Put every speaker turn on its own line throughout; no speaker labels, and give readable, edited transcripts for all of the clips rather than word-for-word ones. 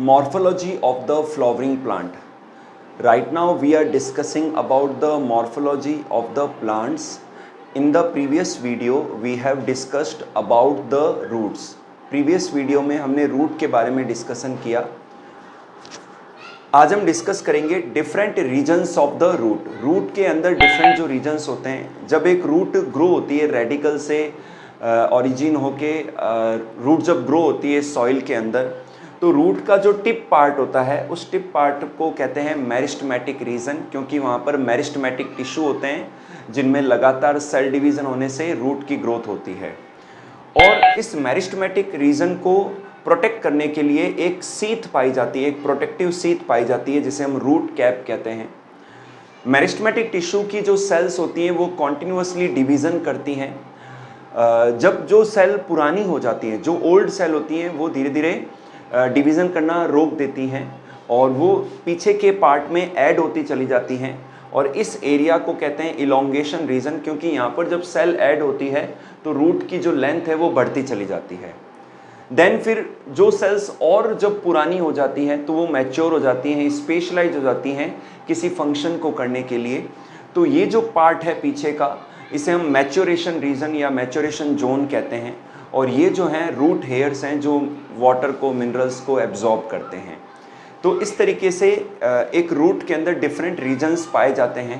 Morphology of the flowering plant. Right now we are discussing about the morphology of the plants. In the previous video we have discussed about the roots. Previous video में हमने root के बारे में discussion किया. आज हम discuss करेंगे different regions of the root. Root के अंदर डिफरेंट जो रीजन्स होते हैं, जब एक रूट ग्रो होती है रेडिकल से ओरिजिन होके रूट जब ग्रो होती है सॉइल के अंदर, तो रूट का जो टिप पार्ट होता है उस टिप पार्ट को कहते हैं मेरिस्टेमेटिक रीजन, क्योंकि वहाँ पर मेरिस्टेमेटिक टिश्यू होते हैं जिनमें लगातार सेल डिवीज़न होने से रूट की ग्रोथ होती है. और इस मेरिस्टेमेटिक रीजन को प्रोटेक्ट करने के लिए एक सीथ पाई जाती है, एक प्रोटेक्टिव सीथ पाई जाती है जिसे हम रूट कैप कहते हैं. मेरिस्टेमेटिक टिश्यू की जो सेल्स होती हैं वो कॉन्टिन्यूसली डिवीज़न करती हैं. जब जो सेल पुरानी हो जाती हैं, जो ओल्ड सेल होती हैं, वो धीरे धीरे डिवीज़न करना रोक देती हैं और वो पीछे के पार्ट में ऐड होती चली जाती हैं. और इस एरिया को कहते हैं इलोंगेशन रीजन, क्योंकि यहाँ पर जब सेल ऐड होती है तो रूट की जो लेंथ है वो बढ़ती चली जाती है. देन फिर जो सेल्स और जब पुरानी हो जाती हैं तो वो मैच्योर हो जाती हैं, स्पेशलाइज हो जाती हैं किसी फंक्शन को करने के लिए. तो ये जो पार्ट है पीछे का, इसे हम मैच्योरेशन रीजन या मैच्योरेशन जोन कहते हैं. और ये जो हैं रूट हेयर्स हैं जो वाटर को, मिनरल्स को एब्जॉर्ब करते हैं. तो इस तरीके से एक रूट के अंदर डिफरेंट रीजन्स पाए जाते हैं.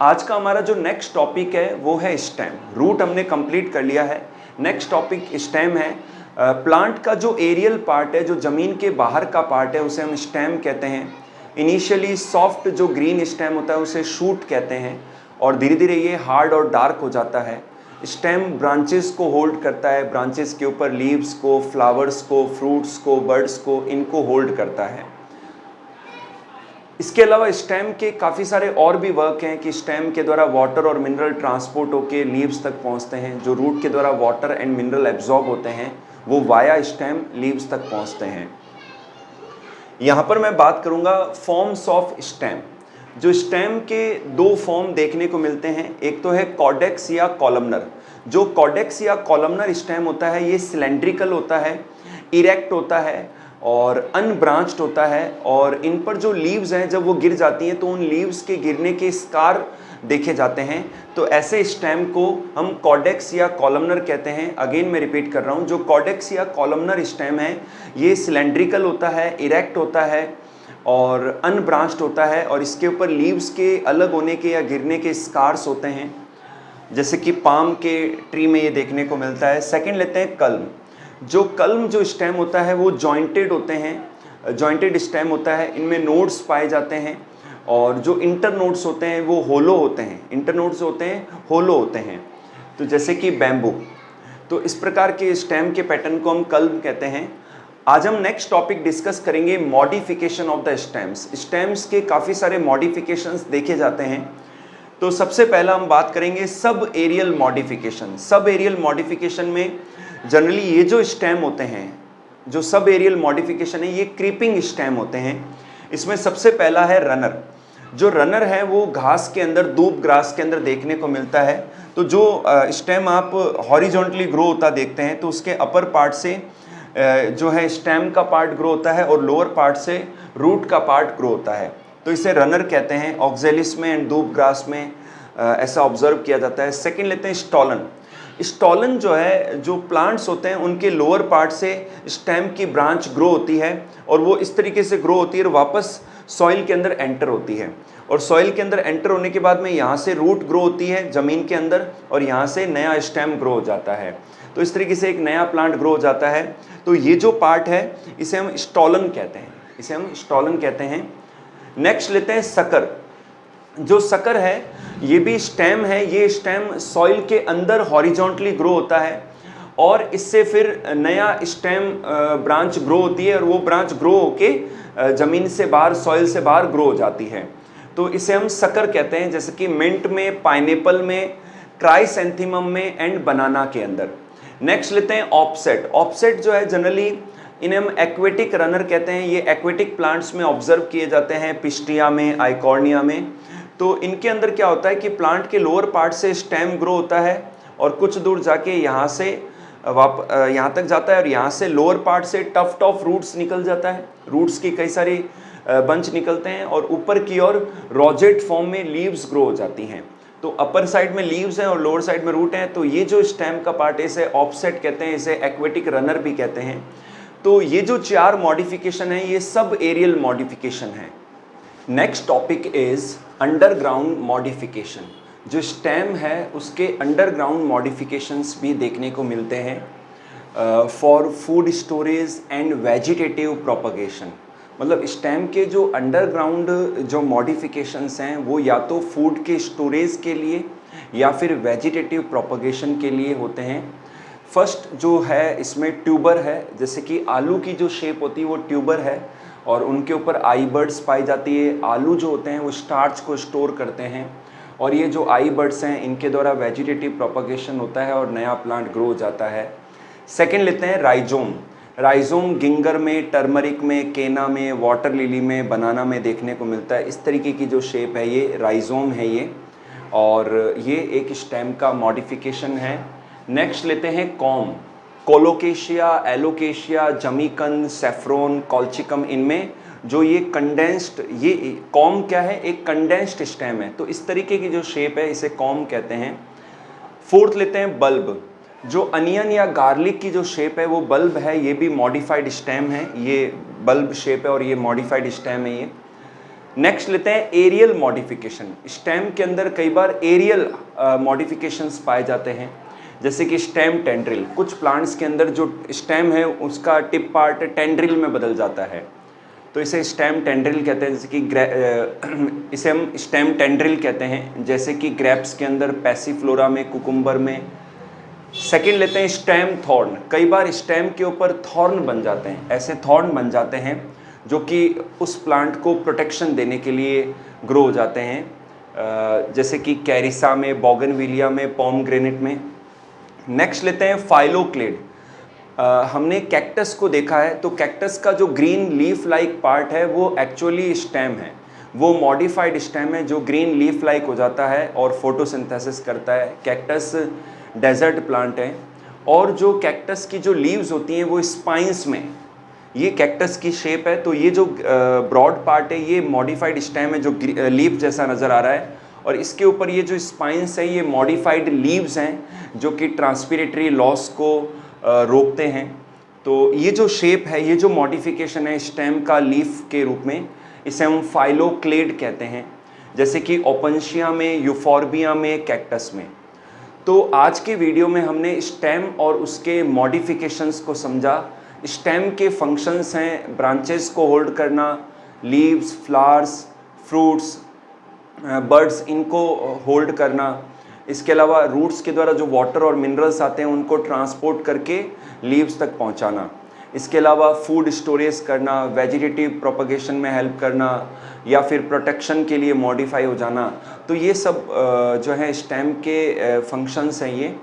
आज का हमारा जो नेक्स्ट टॉपिक है वो है स्टेम. रूट हमने कंप्लीट कर लिया है. नेक्स्ट टॉपिक स्टेम है. प्लांट का जो एरियल पार्ट है, जो ज़मीन के बाहर का पार्ट है, उसे हम स्टेम कहते हैं. इनिशियली सॉफ्ट जो ग्रीन स्टेम होता है उसे शूट कहते हैं और धीरे धीरे ये हार्ड और डार्क हो जाता है. स्टेम ब्रांचेस को होल्ड करता है, ब्रांचेस के ऊपर लीव्स को, फ्लावर्स को, फ्रूट्स को, बर्ड्स को, इनको होल्ड करता है. इसके अलावा स्टेम के काफ़ी सारे और भी वर्क हैं कि स्टेम के द्वारा वाटर और मिनरल ट्रांसपोर्ट होके लीव्स तक पहुंचते हैं. जो रूट के द्वारा वाटर एंड मिनरल एब्जॉर्ब होते हैं वो वाया स्टेम लीव्स तक पहुंचते हैं. यहाँ पर मैं बात करूँगा फॉर्म्स ऑफ स्टेम. जो स्टेम के दो फॉर्म देखने को मिलते हैं, एक तो है कॉडेक्स या कॉलमनर. जो कॉडेक्स या कॉलमनर स्टेम होता है ये सिलेंड्रिकल होता है, इरेक्ट होता है और अनब्रांच्ड होता है. और इन पर जो लीव्स हैं जब वो गिर जाती हैं तो उन लीव्स के गिरने के स्कार देखे जाते हैं. तो ऐसे स्टेम को हम कॉडेक्स या कॉलमनर कहते हैं. अगेन मैं रिपीट कर रहा हूँ, जो कॉडेक्स या कॉलमनर स्टेम है ये सिलेंड्रिकल होता है, इरेक्ट होता है और अनब्रांच्ड होता है और इसके ऊपर लीव्स के अलग होने के या गिरने के स्कार्स होते हैं, जैसे कि पाम के ट्री में ये देखने को मिलता है. सेकंड लेते हैं कल्म. जो कल्म जो स्टेम होता है वो जॉइंटेड होते हैं, जॉइंटेड स्टेम होता है. इनमें नोड्स पाए जाते हैं और जो इंटर नोड्स होते हैं वो होलो होते हैं. इंटर नोड्स होते हैं होलो होते हैं, तो जैसे कि बैम्बू. तो इस प्रकार के स्टेम के पैटर्न को हम कल्म कहते हैं. आज हम नेक्स्ट टॉपिक डिस्कस करेंगे modification of the stems. Stems के काफ़ी सारे मॉडिफिकेशंस देखे जाते हैं. तो सबसे पहला हम बात करेंगे sub aerial modification. Sub aerial modification में जनरली ये जो स्टेम होते हैं, जो सब एरियल मॉडिफिकेशन है, ये क्रीपिंग स्टेम होते हैं. इसमें सबसे पहला है रनर. जो रनर है वो घास के अंदर, दूब ग्रास के अंदर देखने को मिलता है. तो जो स्टेम आप हॉरिजॉन्टली ग्रो होता देखते हैं तो उसके अपर पार्ट से जो है स्टेम का पार्ट ग्रो होता है और लोअर पार्ट से रूट का पार्ट ग्रो होता है. तो इसे रनर कहते हैं. ऑक्जेलिस में एंड दूब ग्रास में ऐसा ऑब्जर्व किया जाता है. सेकंड लेते हैं स्टॉलन. स्टॉलन जो है, जो प्लांट्स होते हैं उनके लोअर पार्ट से स्टेम की ब्रांच ग्रो होती है और वो इस तरीके से ग्रो होती है और वापस सॉइल के अंदर एंटर होती है. और सॉइल के अंदर एंटर होने के बाद में यहाँ से रूट ग्रो होती है ज़मीन के अंदर और यहाँ से नया स्टेम ग्रो हो जाता है. तो इस तरीके से एक नया प्लांट ग्रो हो जाता है. तो ये जो पार्ट है इसे हम स्टॉलन कहते हैं, इसे हम स्टॉलन कहते हैं. नेक्स्ट लेते हैं सकर. जो सकर है ये भी स्टेम है. ये स्टेम सॉइल के अंदर हॉरिजॉन्टली ग्रो होता है और इससे फिर नया स्टेम ब्रांच ग्रो होती है और वो ब्रांच ग्रो होके ज़मीन से बाहर, सॉइल से बाहर ग्रो हो जाती है. तो इसे हम सकर कहते हैं, जैसे कि मिंट में, पाइनएप्पल में, क्राइसैंथेमम में एंड बनाना के अंदर. नेक्स्ट लेते हैं ऑफसेट. ऑफसेट जो है जनरली इन्हें हम एक्वेटिक रनर कहते हैं. ये एक्वेटिक प्लांट्स में ऑब्जर्व किए जाते हैं, पिस्टिया में, आइकॉर्निया में. तो इनके अंदर क्या होता है कि प्लांट के लोअर पार्ट से स्टेम ग्रो होता है और कुछ दूर जाके यहाँ से अब आप यहाँ तक जाता है और यहाँ से लोअर पार्ट से टफ रूट्स निकल जाता है, रूट्स की कई सारी बंच निकलते हैं और ऊपर की ओर रोजेट फॉर्म में लीव्स ग्रो हो जाती हैं। तो अपर साइड में लीव्स हैं और लोअर साइड में रूट हैं। तो ये जो स्टेम का पार्ट है इसे ऑफसेट कहते हैं, इसे एक्वेटिक रनर भी कहते हैं। तो ये जो 4 मॉडिफिकेशन है ये सब एरियल मॉडिफिकेशन है। Next topic is underground modification. जो स्टेम है उसके अंडरग्राउंड मॉडिफिकेशंस भी देखने को मिलते हैं for food storage and vegetative propagation. मतलब स्टेम के जो अंडरग्राउंड जो मॉडिफिकेशंस हैं वो या तो फूड के स्टोरेज के लिए या फिर वेजिटेटिव प्रोपगेशन के लिए होते हैं। फर्स्ट जो है इसमें ट्यूबर है, जैसे कि आलू की जो शेप होती है वो ट्यूबर है और उनके ऊपर आई बर्ड्स पाई जाती है। आलू जो होते हैं वो स्टार्च को स्टोर करते हैं और ये जो आई बर्ड्स हैं इनके द्वारा वेजिटेटिव प्रोपगेशन होता है और नया प्लांट ग्रो हो जाता है। सेकंड लेते हैं राइजोम। राइजोम गिंगर में, टर्मरिक में, केना में, वाटर लिली में, बनाना में देखने को मिलता है। इस तरीके की जो शेप है ये राइजोम है ये, और ये एक स्टेम का मॉडिफिकेशन है। नेक्स्ट लेते हैं कॉम। कोलोकेशिया, एलोकेशिया, जमीकन, सेफ्रोन, कॉल्चिकम, इनमें जो ये कंडेंस्ड, ये कॉम क्या है, एक कंडेंस्ड स्टेम है। तो इस तरीके की जो शेप है इसे कॉम कहते हैं। फोर्थ लेते हैं बल्ब। जो अनियन या गार्लिक की जो शेप है वो बल्ब है, ये भी मॉडिफाइड स्टेम है। ये बल्ब शेप है और ये मॉडिफाइड स्टेम है ये। नेक्स्ट लेते हैं एरियल मॉडिफिकेशन। स्टेम के अंदर कई बार एरियल मॉडिफिकेशंस पाए जाते हैं, जैसे कि स्टेम टेंड्रिल। कुछ प्लांट्स के अंदर जो स्टेम है उसका टिप पार्ट टेंड्रिल में बदल जाता है, तो इसे स्टेम टेंड्रिल कहते हैं। जैसे कि इसे हम स्टेम टेंड्रिल कहते हैं, जैसे कि ग्रेप्स के अंदर, पैसीफ्लोरा में, कुकुम्बर में। सेकंड लेते हैं स्टेम थॉर्न। कई बार स्टेम के ऊपर थॉर्न बन जाते हैं, ऐसे थॉर्न बन जाते हैं जो कि उस प्लांट को प्रोटेक्शन देने के लिए ग्रो हो जाते हैं, जैसे कि कैरिसा में, बोगनविलिया में, पोमग्रेनेट में। नेक्स्ट लेते हैं फाइलोक्लेड। हमने कैक्टस को देखा है, तो कैक्टस का जो ग्रीन लीफ लाइक पार्ट है वो एक्चुअली स्टेम है, वो मॉडिफाइड स्टेम है जो ग्रीन लीफ लाइक हो जाता है और फोटोसिंथेसिस करता है। कैक्टस डेजर्ट प्लांट है और जो कैक्टस की जो लीव्स होती हैं वो स्पाइंस में, ये कैक्टस की शेप है। तो ये जो ब्रॉड पार्ट है ये मॉडिफाइड स्टेम है जो लीफ जैसा नज़र आ रहा है, और इसके ऊपर ये जो स्पाइंस है ये मॉडिफाइड लीव्स हैं जो कि ट्रांसपिरेटरी लॉस को रोकते हैं। तो ये जो शेप है, ये जो मॉडिफिकेशन है स्टेम का लीफ के रूप में, इसे हम फाइलोक्लेड कहते हैं, जैसे कि ओपनशिया में, यूफॉर्बिया में, कैक्टस में। तो आज के वीडियो में हमने स्टेम और उसके मॉडिफिकेशंस को समझा। स्टेम के फंक्शंस हैं ब्रांचेस को होल्ड करना, लीव्स, फ्लावर्स, फ्रूट्स, बर्ड्स, इनको होल्ड करना। इसके अलावा रूट्स के द्वारा जो वाटर और मिनरल्स आते हैं उनको ट्रांसपोर्ट करके लीव्स तक पहुंचाना। इसके अलावा फूड स्टोरेज करना, वेजिटेटिव प्रोपगेशन में हेल्प करना, या फिर प्रोटेक्शन के लिए मॉडिफाई हो जाना। तो ये सब जो है स्टेम के फंक्शंस हैं ये।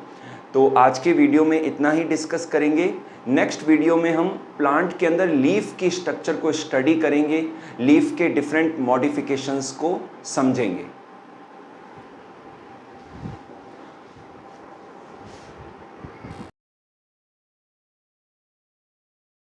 तो आज के वीडियो में इतना ही डिस्कस करेंगे। नेक्स्ट वीडियो में हम प्लांट के अंदर लीफ की स्ट्रक्चर को स्टडी करेंगे, लीफ के डिफरेंट मॉडिफिकेशंस को समझेंगे।